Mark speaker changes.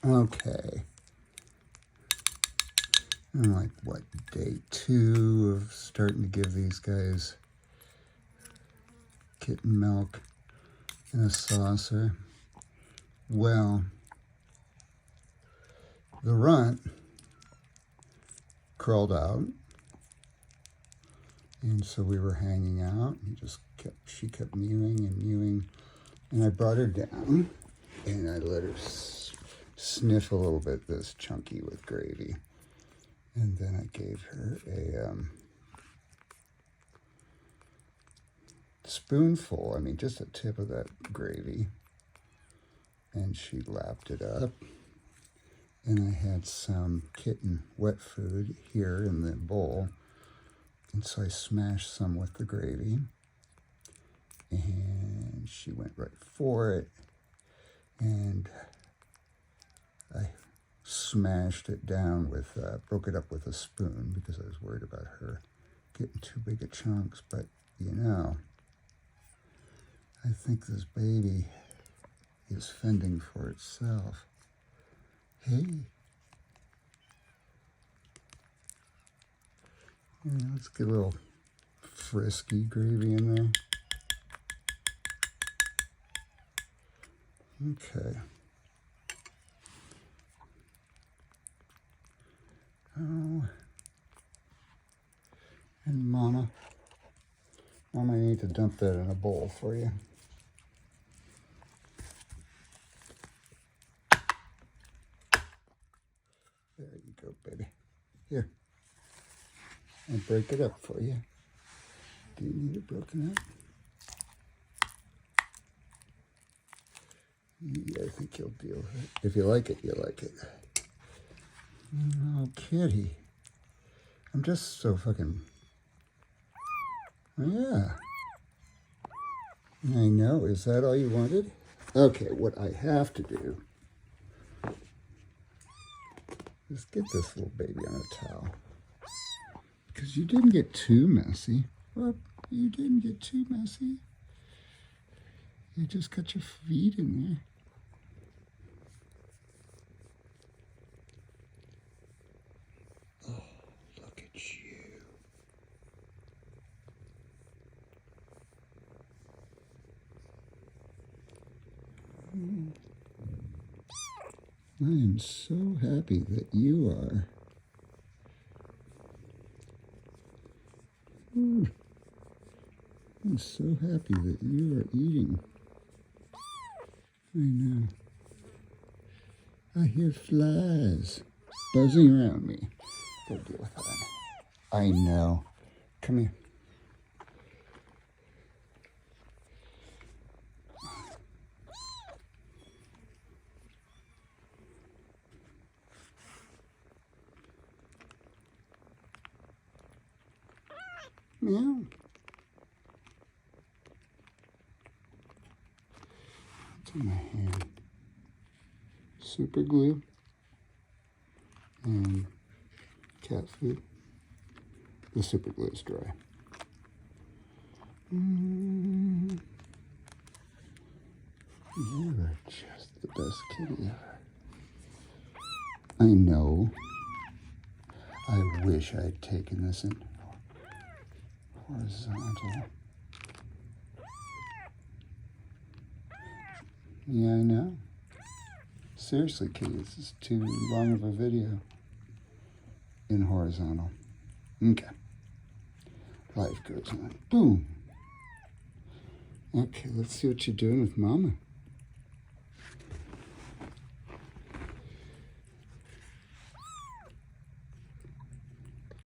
Speaker 1: Okay. I'm like, what, day 2 of starting to give these guys kitten milk in a saucer. Well, the runt crawled out, and so we were hanging out. She kept mewing and mewing, and I brought her down, and I let her sniff a little bit this chunky with gravy, and then I gave her a spoonful, I mean just a tip of that gravy, and she lapped it up. And I had some kitten wet food here in the bowl, and so I smashed some with the gravy, and she went right for it, and I smashed it down with, broke it up with a spoon because I was worried about her getting too big of chunks. But you know, I think this baby is fending for itself. Hey. Yeah, let's get a little frisky gravy in there. Okay. Oh. And Mama, I need to dump that in a bowl for you. There you go, baby. Here. I'll break it up for you. Do you need it broken up? Yeah, I think you'll deal with it. If you like it, you like it. Oh, kitty. I'm just so fucking... Yeah. I know. Is that all you wanted? Okay, what I have to do is get this little baby on a towel. Because you didn't get too messy. Well, you didn't get too messy. You just got your feet in there. Oh, look at you. I am so happy that you are. I'm so happy that you are eating. I know. I hear flies buzzing around me. Go deal with that. I know. Come here. Meow. What's in my hand? Super glue and cat food. The super glue is dry. You are just the best kitty ever. I know. I wish I had taken this in horizontal. Yeah, I know. Seriously, kitty, this is too long of a video in horizontal. Okay. Life goes on. Boom. Okay, let's see what you're doing with Mama.